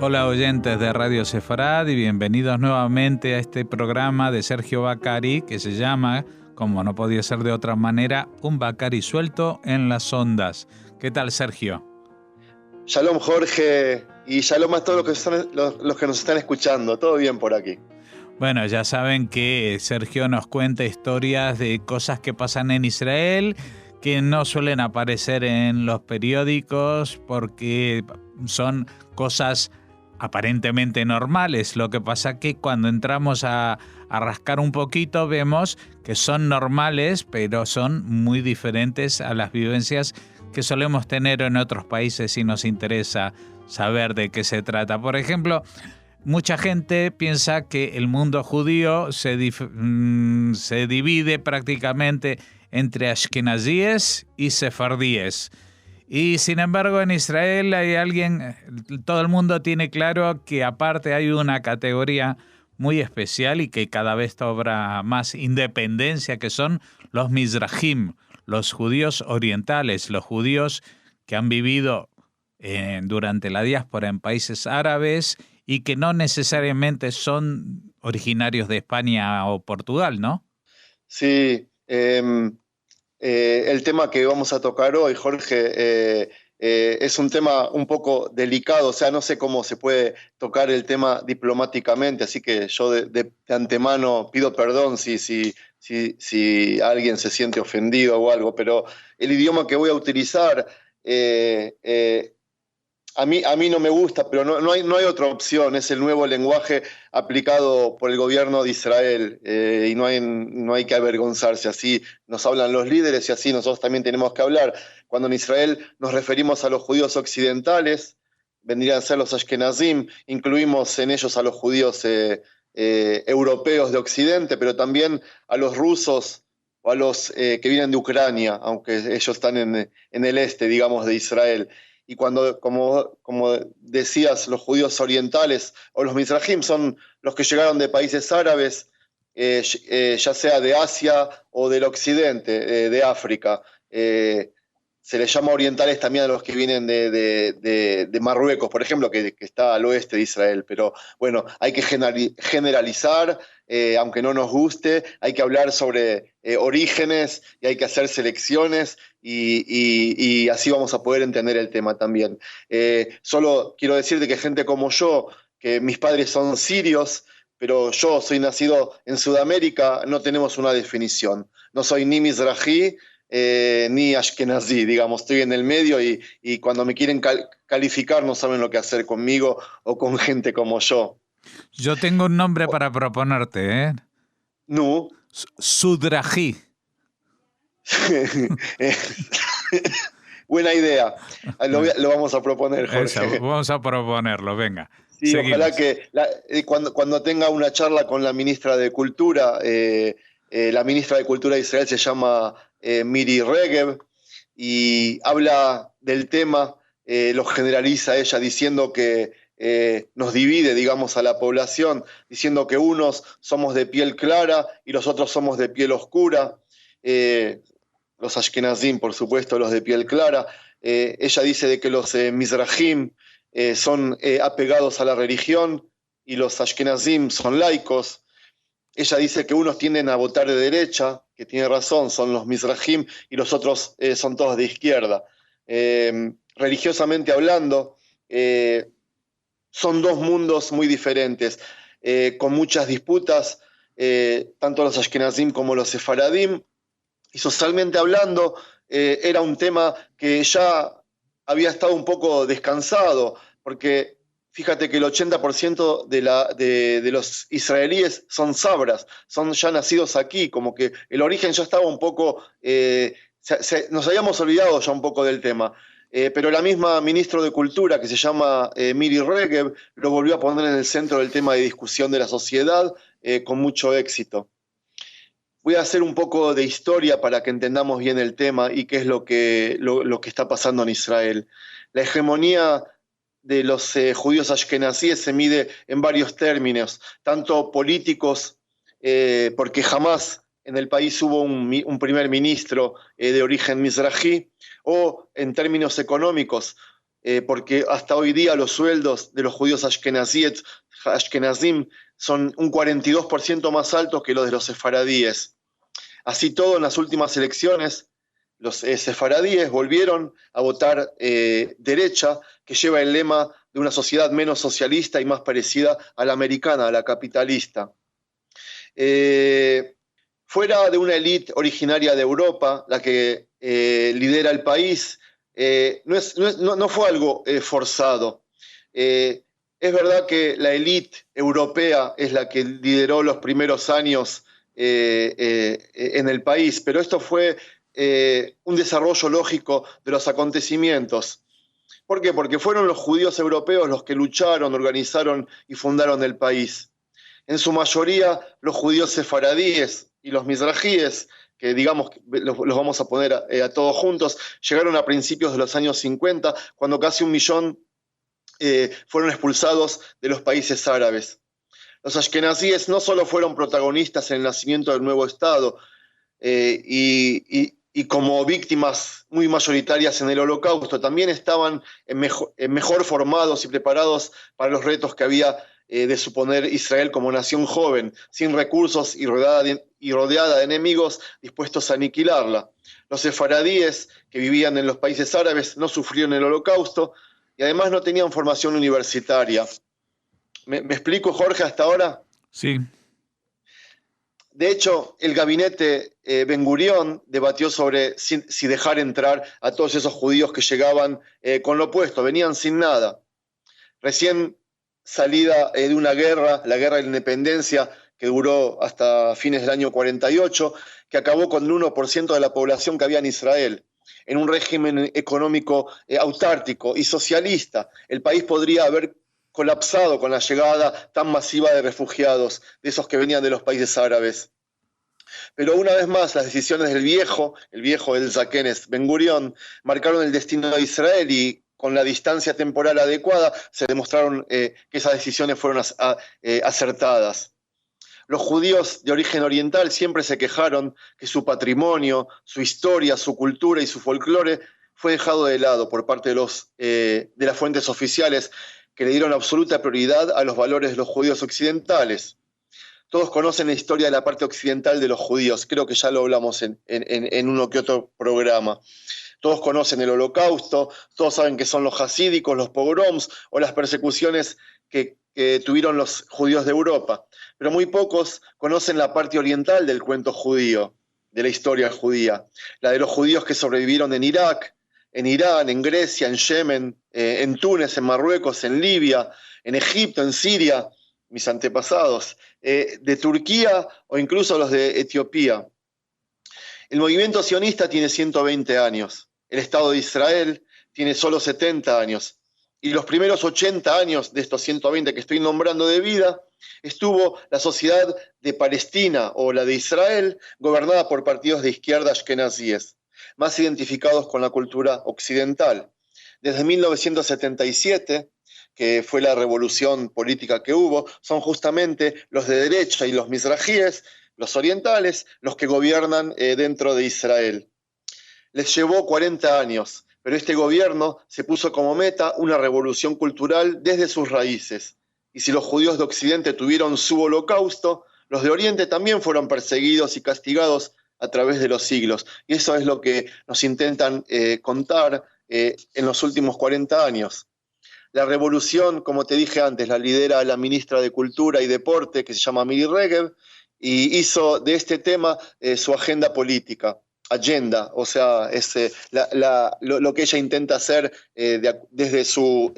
Hola oyentes de Radio Sefarad y bienvenidos nuevamente a este programa de Sergio Bacari que se llama, como no podía ser de otra manera, Un Bacari suelto en las ondas. ¿Qué tal, Sergio? Shalom, Jorge, y shalom a todos los que nos están escuchando. Todo bien por aquí. Bueno, ya saben que Sergio nos cuenta historias de cosas que pasan en Israel que no suelen aparecer en los periódicos porque son cosas aparentemente normales. Lo que pasa que cuando entramos a rascar un poquito vemos que son normales, pero son muy diferentes a las vivencias que solemos tener en otros países y nos interesa saber de qué se trata. Por ejemplo, mucha gente piensa que el mundo judío se divide prácticamente entre ashkenazíes y sefardíes. Y sin embargo en Israel todo el mundo tiene claro que aparte hay una categoría muy especial y que cada vez cobra más independencia, que son los Mizrahim, los judíos orientales, los judíos que han vivido durante la diáspora en países árabes y que no necesariamente son originarios de España o Portugal, ¿no? Sí, el tema que vamos a tocar hoy, Jorge, es un tema un poco delicado, o sea, no sé cómo se puede tocar el tema diplomáticamente, así que yo de antemano pido perdón si alguien se siente ofendido o algo, pero el idioma que voy a utilizar a mí no me gusta, pero no hay otra opción. Es el nuevo lenguaje aplicado por el gobierno de Israel y no hay que avergonzarse. Así nos hablan los líderes y así nosotros también tenemos que hablar. Cuando en Israel nos referimos a los judíos occidentales, vendrían a ser los Ashkenazim, incluimos en ellos a los judíos europeos de Occidente, pero también a los rusos o a los que vienen de Ucrania, aunque ellos están en el este, digamos, de Israel. Y cuando, como decías, los judíos orientales o los Mizrahim son los que llegaron de países árabes, ya sea de Asia o del occidente, de África. Se les llama orientales también a los que vienen de Marruecos, por ejemplo, que está al oeste de Israel. Pero bueno, hay que generalizar, aunque no nos guste, hay que hablar sobre orígenes y hay que hacer selecciones y así vamos a poder entender el tema también. Solo quiero decirte que gente como yo, que mis padres son sirios, pero yo soy nacido en Sudamérica, no tenemos una definición. No soy ni mizrahi ni ashkenazí, digamos, estoy en el medio y cuando me quieren calificar no saben lo que hacer conmigo o con gente como yo. Yo tengo un nombre para proponerte, ¿eh? No. Sudrají. Buena idea. Lo vamos a proponer, Jorge. Eso, vamos a proponerlo, venga. Sí, seguimos. ojalá que cuando tenga una charla con la ministra de Cultura, la ministra de Cultura de Israel se llama Miri Regev y habla del tema, lo generaliza ella diciendo que nos divide, digamos, a la población, diciendo que unos somos de piel clara y los otros somos de piel oscura. Los Ashkenazim, por supuesto, los de piel clara. Ella dice de que los Mizrahim son apegados a la religión y los Ashkenazim son laicos. Ella dice que unos tienden a votar de derecha, que tiene razón, son los Mizrahim, y los otros son todos de izquierda. Religiosamente hablando, son dos mundos muy diferentes, con muchas disputas, tanto los Ashkenazim como los Sefaradim. Y socialmente hablando, era un tema que ya había estado un poco descansado, porque fíjate que el 80% de los israelíes son sabras, son ya nacidos aquí, como que el origen ya estaba un poco, nos habíamos olvidado ya un poco del tema. Pero la misma ministra de Cultura, que se llama Miri Regev, lo volvió a poner en el centro del tema de discusión de la sociedad con mucho éxito. Voy a hacer un poco de historia para que entendamos bien el tema y qué es lo que está pasando en Israel. La hegemonía de los judíos ashkenazíes se mide en varios términos, tanto políticos, porque jamás en el país hubo un primer ministro de origen mizrahi, o en términos económicos, porque hasta hoy día los sueldos de los judíos ashkenazim son un 42% más altos que los de los sefaradíes. Así todo, en las últimas elecciones, los sefaradíes volvieron a votar derecha, que lleva el lema de una sociedad menos socialista y más parecida a la americana, a la capitalista. Fuera de una élite originaria de Europa, la que lidera el país, no fue algo forzado. Es verdad que la élite europea es la que lideró los primeros años en el país, pero esto fue un desarrollo lógico de los acontecimientos. ¿Por qué? Porque fueron los judíos europeos los que lucharon, organizaron y fundaron el país. En su mayoría, los judíos sefaradíes y los mizrajíes, que digamos los vamos a poner a todos juntos, llegaron a principios de los años 50, cuando casi 1 millón fueron expulsados de los países árabes. Los ashkenazíes no solo fueron protagonistas en el nacimiento del nuevo Estado y como víctimas muy mayoritarias en el Holocausto, también estaban mejor formados y preparados para los retos que había de suponer Israel como nación joven, sin recursos y rodeada de enemigos dispuestos a aniquilarla. Los sefaradíes que vivían en los países árabes no sufrieron el Holocausto y además no tenían formación universitaria. ¿Me explico, Jorge, hasta ahora? Sí. De hecho, el gabinete Ben Gurión debatió sobre si dejar entrar a todos esos judíos que llegaban con lo opuesto, venían sin nada. Recién salida de una guerra, la guerra de la independencia, que duró hasta fines del año 48, que acabó con el 1% de la población que había en Israel. En un régimen económico autárquico y socialista, el país podría haber colapsado con la llegada tan masiva de refugiados, de esos que venían de los países árabes. Pero una vez más, las decisiones del viejo del Zakenes Ben Gurión, marcaron el destino de Israel y con la distancia temporal adecuada se demostraron que esas decisiones fueron acertadas. Los judíos de origen oriental siempre se quejaron que su patrimonio, su historia, su cultura y su folclore fue dejado de lado por parte de las fuentes oficiales, que le dieron absoluta prioridad a los valores de los judíos occidentales. Todos conocen la historia de la parte occidental de los judíos, creo que ya lo hablamos en uno que otro programa. Todos conocen el Holocausto, todos saben que son los hasídicos, los pogroms o las persecuciones que tuvieron los judíos de Europa. Pero muy pocos conocen la parte oriental del cuento judío, de la historia judía. La de los judíos que sobrevivieron en Irak, en Irán, en Grecia, en Yemen, en Túnez, en Marruecos, en Libia, en Egipto, en Siria, mis antepasados, de Turquía o incluso los de Etiopía. El movimiento sionista tiene 120 años, el Estado de Israel tiene solo 70 años, y los primeros 80 años de estos 120 que estoy nombrando de vida, estuvo la sociedad de Palestina o la de Israel, gobernada por partidos de izquierda ashkenazíes, más identificados con la cultura occidental. Desde 1977, que fue la revolución política que hubo, son justamente los de derecha y los mizrajíes, los orientales, los que gobiernan dentro de Israel. Les llevó 40 años, pero este gobierno se puso como meta una revolución cultural desde sus raíces. Y si los judíos de Occidente tuvieron su holocausto, los de Oriente también fueron perseguidos y castigados a través de los siglos. Y eso es lo que nos intentan contar en los últimos 40 años. La revolución, como te dije antes, la lidera la ministra de Cultura y Deporte, que se llama Miri Regev, y hizo de este tema su agenda política, agenda, o sea, es lo que ella intenta hacer desde su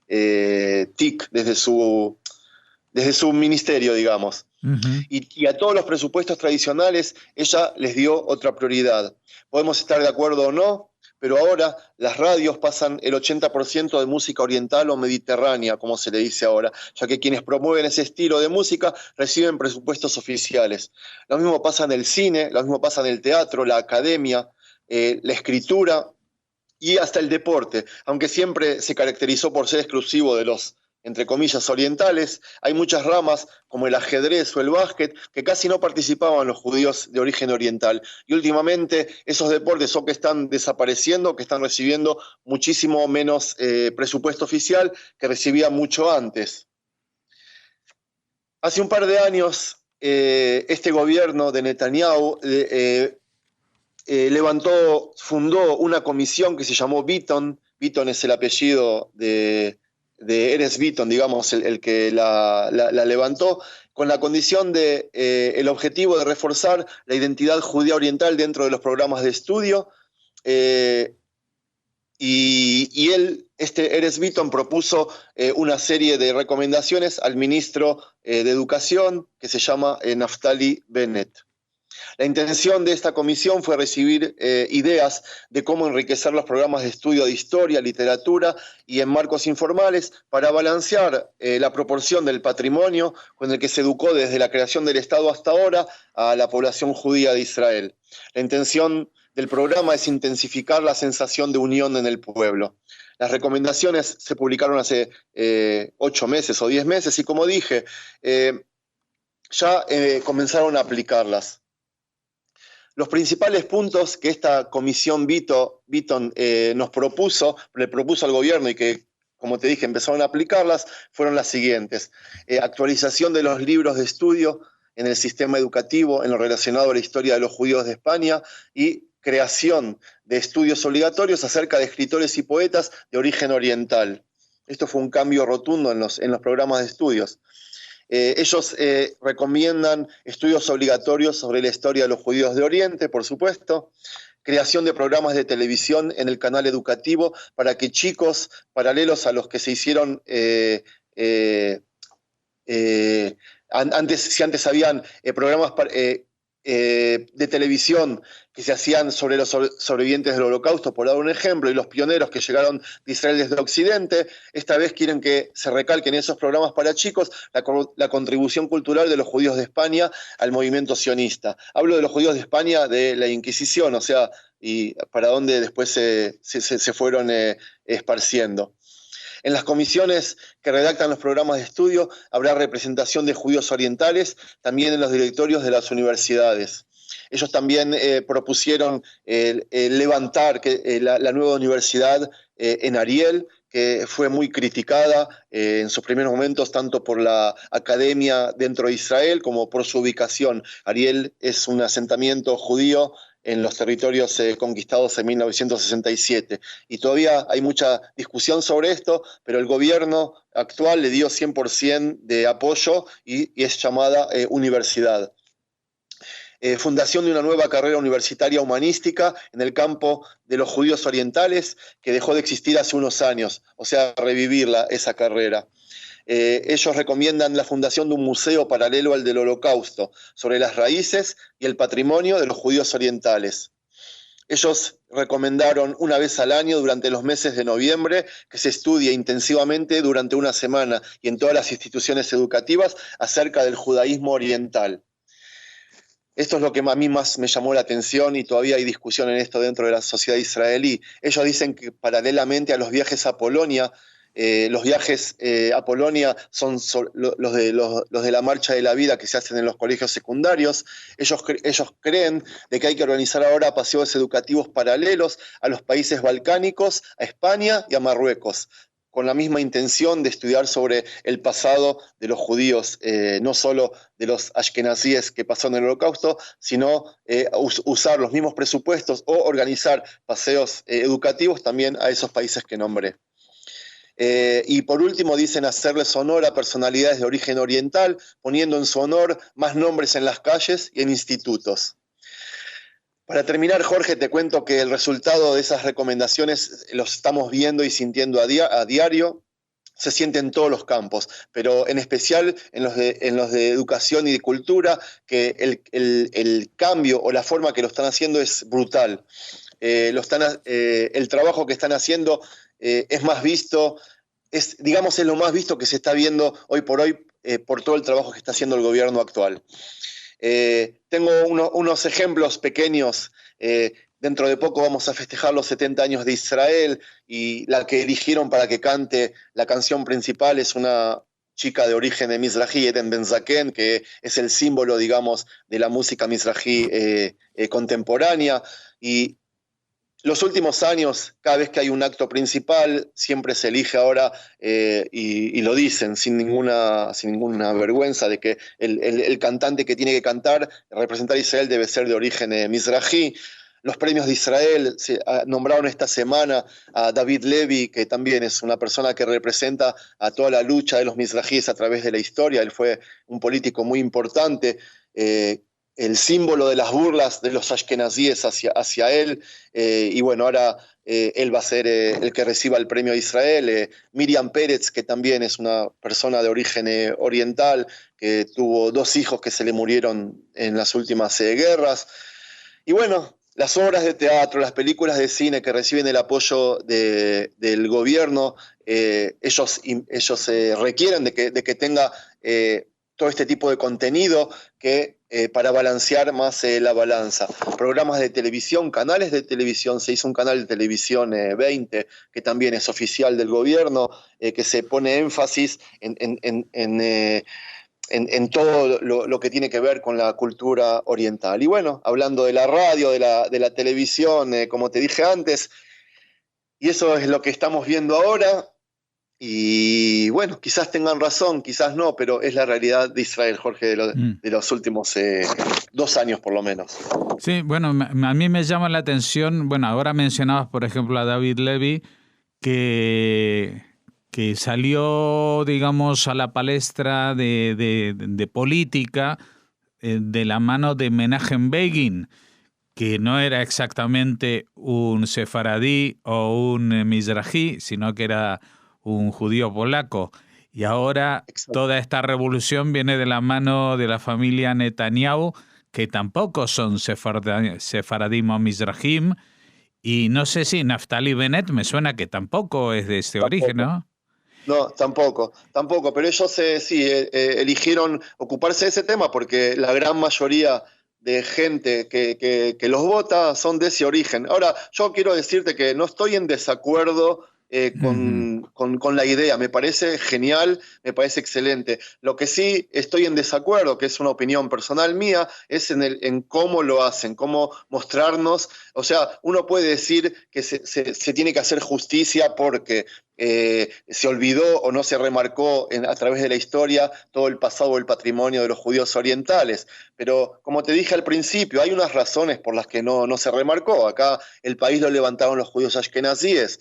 TIC, desde su ministerio, digamos. Uh-huh. Y a todos los presupuestos tradicionales ella les dio otra prioridad. Podemos estar de acuerdo o no, pero ahora las radios pasan el 80% de música oriental o mediterránea, como se le dice ahora, ya que quienes promueven ese estilo de música reciben presupuestos oficiales. Lo mismo pasa en el cine, lo mismo pasa en el teatro, la academia, la escritura y hasta el deporte, aunque siempre se caracterizó por ser exclusivo de los entre comillas, orientales. Hay muchas ramas, como el ajedrez o el básquet, que casi no participaban los judíos de origen oriental. Y últimamente esos deportes o que están desapareciendo, que están recibiendo muchísimo menos presupuesto oficial que recibían mucho antes. Hace un par de años, este gobierno de Netanyahu fundó una comisión que se llamó Bitton. Bitton es el apellido de Erez Bitton, digamos, el que la levantó, con la condición de el objetivo de reforzar la identidad judía oriental dentro de los programas de estudio. Y Erez Bitton propuso una serie de recomendaciones al ministro de Educación, que se llama Naftali Bennett. La intención de esta comisión fue recibir ideas de cómo enriquecer los programas de estudio de historia, literatura y en marcos informales para balancear la proporción del patrimonio con el que se educó desde la creación del Estado hasta ahora a la población judía de Israel. La intención del programa es intensificar la sensación de unión en el pueblo. Las recomendaciones se publicaron hace 8 meses o 10 meses y, como dije, ya comenzaron a aplicarlas. Los principales puntos que esta comisión Bitton le propuso al gobierno y que, como te dije, empezaron a aplicarlas, fueron las siguientes. Actualización de los libros de estudio en el sistema educativo en lo relacionado a la historia de los judíos de España y creación de estudios obligatorios acerca de escritores y poetas de origen oriental. Esto fue un cambio rotundo en los programas de estudios. Ellos recomiendan estudios obligatorios sobre la historia de los judíos de Oriente, por supuesto, creación de programas de televisión en el canal educativo para que chicos, paralelos a los que se hicieron si antes habían programas de televisión que se hacían sobre los sobrevivientes del Holocausto, por dar un ejemplo, y los pioneros que llegaron de Israel desde Occidente, esta vez quieren que se recalquen esos programas para chicos la contribución cultural de los judíos de España al movimiento sionista. Hablo de los judíos de España de la Inquisición, o sea, y para dónde después se fueron esparciendo. En las comisiones que redactan los programas de estudio habrá representación de judíos orientales, también en los directorios de las universidades. Ellos también propusieron levantar la nueva universidad en Ariel, que fue muy criticada en sus primeros momentos tanto por la academia dentro de Israel como por su ubicación. Ariel es un asentamiento judío en los territorios conquistados en 1967. Y todavía hay mucha discusión sobre esto, pero el gobierno actual le dio 100% de apoyo y es llamada universidad. Fundación de una nueva carrera universitaria humanística en el campo de los judíos orientales, que dejó de existir hace unos años, o sea, revivirla, esa carrera. Ellos recomiendan la fundación de un museo paralelo al del Holocausto, sobre las raíces y el patrimonio de los judíos orientales. Ellos recomendaron una vez al año durante los meses de noviembre que se estudie intensivamente durante una semana y en todas las instituciones educativas acerca del judaísmo oriental. Esto es lo que a mí más me llamó la atención y todavía hay discusión en esto dentro de la sociedad israelí. Ellos dicen que paralelamente a los viajes a Polonia, los viajes a Polonia son los de la Marcha de la Vida que se hacen en los colegios secundarios. Ellos creen de que hay que organizar ahora paseos educativos paralelos a los países balcánicos, a España y a Marruecos, con la misma intención de estudiar sobre el pasado de los judíos, no solo de los ashkenazíes que pasó en el Holocausto, sino usar los mismos presupuestos o organizar paseos educativos también a esos países que nombré. Y por último dicen hacerles honor a personalidades de origen oriental, poniendo en su honor más nombres en las calles y en institutos. Para terminar, Jorge, te cuento que el resultado de esas recomendaciones los estamos viendo y sintiendo a diario. Se siente en todos los campos, pero en especial en los de educación y de cultura, que el cambio o la forma que lo están haciendo es brutal. El trabajo que están haciendo es más visto, es lo más visto que se está viendo hoy por todo el trabajo que está haciendo el gobierno actual. Tengo unos ejemplos pequeños dentro de poco vamos a festejar los 70 años de Israel y la que eligieron para que cante la canción principal es una chica de origen mizrahi, Eden Ben-Zaken, que es el símbolo, digamos, de la música mizrahi contemporánea. Y los últimos años, cada vez que hay un acto principal, siempre se elige ahora, y lo dicen sin ninguna vergüenza, de que el cantante que tiene que cantar, representar a Israel, debe ser de origen mizrahi. Los premios de Israel nombraron esta semana a David Levy, que también es una persona que representa a toda la lucha de los mizrahíes a través de la historia. Él fue un político muy importante, el símbolo de las burlas de los ashkenazíes hacia él, y bueno, ahora él va a ser el que reciba el premio de Israel. Miriam Pérez, que también es una persona de origen oriental, que tuvo 2 hijos que se le murieron en las últimas guerras. Y bueno, las obras de teatro, las películas de cine que reciben el apoyo del gobierno, ellos requieren de que tenga todo este tipo de contenido para balancear más la balanza. Programas de televisión, canales de televisión, se hizo un canal de televisión 20, que también es oficial del gobierno, que se pone énfasis en todo lo que tiene que ver con la cultura oriental. Y bueno, hablando de la radio, de la televisión, como te dije antes, y eso es lo que estamos viendo ahora. Y bueno, quizás tengan razón, quizás no, pero es la realidad de Israel, Jorge, de los últimos 2 años por lo menos. Sí, bueno, a mí me llama la atención, bueno, ahora mencionabas, por ejemplo, a David Levy, que salió, digamos, a la palestra de política de la mano de Menachem Begin, que no era exactamente un sefaradí o un mizrahi, sino que era un judío polaco. Y ahora toda esta revolución viene de la mano de la familia Netanyahu, que tampoco son sefaradim o mizrahim. Y no sé si Naftali Bennett me suena que tampoco es de este origen, ¿no? No, tampoco, pero ellos eligieron ocuparse de ese tema porque la gran mayoría de gente que los vota son de ese origen. Ahora, yo quiero decirte que no estoy en desacuerdo con la idea, me parece genial, me parece excelente. Lo que sí estoy en desacuerdo, que es una opinión personal mía, es en cómo lo hacen, cómo mostrarnos. O sea, uno puede decir que se tiene que hacer justicia porque se olvidó o no se remarcó a través de la historia todo el pasado o el patrimonio de los judíos orientales. Pero como te dije al principio, hay unas razones por las que no se remarcó. Acá el país lo levantaron los judíos ashkenazíes,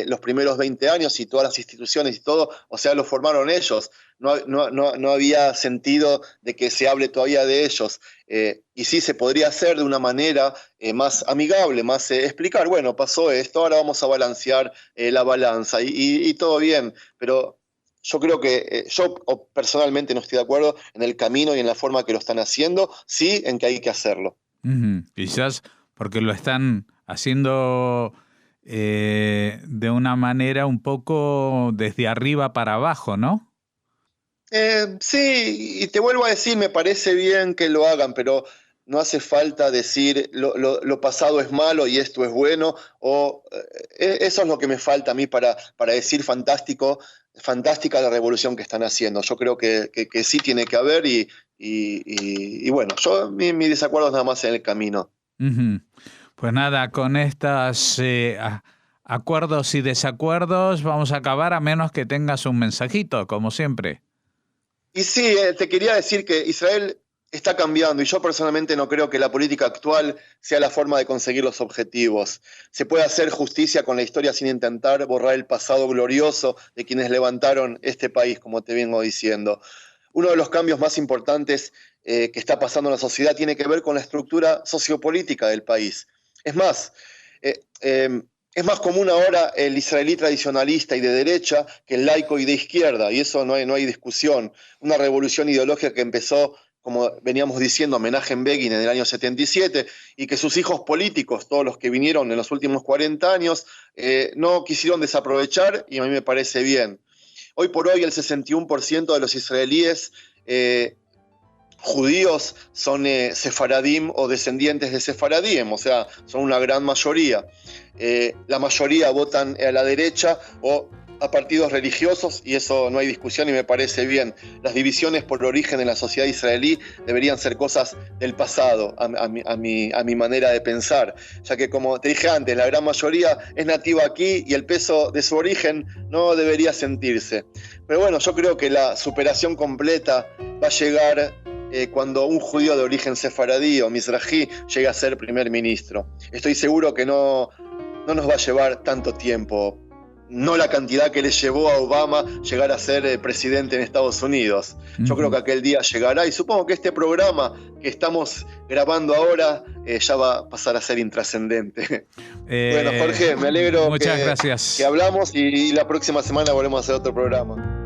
los primeros 20 años, y todas las instituciones y todo, o sea, lo formaron ellos. No había sentido de que se hable todavía de ellos. Y sí se podría hacer de una manera más amigable, más explicar, bueno, pasó esto, ahora vamos a balancear la balanza y todo bien, pero yo creo que yo personalmente no estoy de acuerdo en el camino y en la forma que lo están haciendo, sí en que hay que hacerlo. Quizás porque lo están haciendo de una manera un poco desde arriba para abajo, ¿no? Sí, y te vuelvo a decir, me parece bien que lo hagan, pero no hace falta decir lo pasado es malo y esto es bueno, eso es lo que me falta a mí para decir fantástica la revolución que están haciendo. Yo creo que sí tiene que haber y bueno, mi desacuerdo es nada más en el camino. Pues nada, con estos acuerdos y desacuerdos vamos a acabar, a menos que tengas un mensajito, como siempre. Y sí, te quería decir que Israel está cambiando y yo personalmente no creo que la política actual sea la forma de conseguir los objetivos. Se puede hacer justicia con la historia sin intentar borrar el pasado glorioso de quienes levantaron este país, como te vengo diciendo. Uno de los cambios más importantes que está pasando en la sociedad tiene que ver con la estructura sociopolítica del país. Es más común ahora el israelí tradicionalista y de derecha que el laico y de izquierda, y eso no hay discusión. Una revolución ideológica que empezó, como veníamos diciendo, Menachem Begin en el año 77, y que sus hijos políticos, todos los que vinieron en los últimos 40 años, no quisieron desaprovechar, y a mí me parece bien. Hoy por hoy el 61% de los israelíes judíos son sefaradim o descendientes de sefaradim, o sea, son una gran mayoría. La mayoría votan a la derecha o a partidos religiosos, y eso no hay discusión y me parece bien. Las divisiones por origen en la sociedad israelí deberían ser cosas del pasado, a mi manera de pensar, ya que, como te dije antes, la gran mayoría es nativa aquí y el peso de su origen no debería sentirse. Pero bueno, yo creo que la superación completa va a llegar cuando un judío de origen sefaradí o mizrají llegue a ser primer ministro. Estoy seguro que no nos va a llevar tanto tiempo, no la cantidad que le llevó a Obama llegar a ser presidente en Estados Unidos. Yo creo que aquel día llegará, y supongo que este programa que estamos grabando ahora ya va a pasar a ser intrascendente. Bueno, Jorge, me alegro muchas gracias. Que hablamos, y la próxima semana volvemos a hacer otro programa.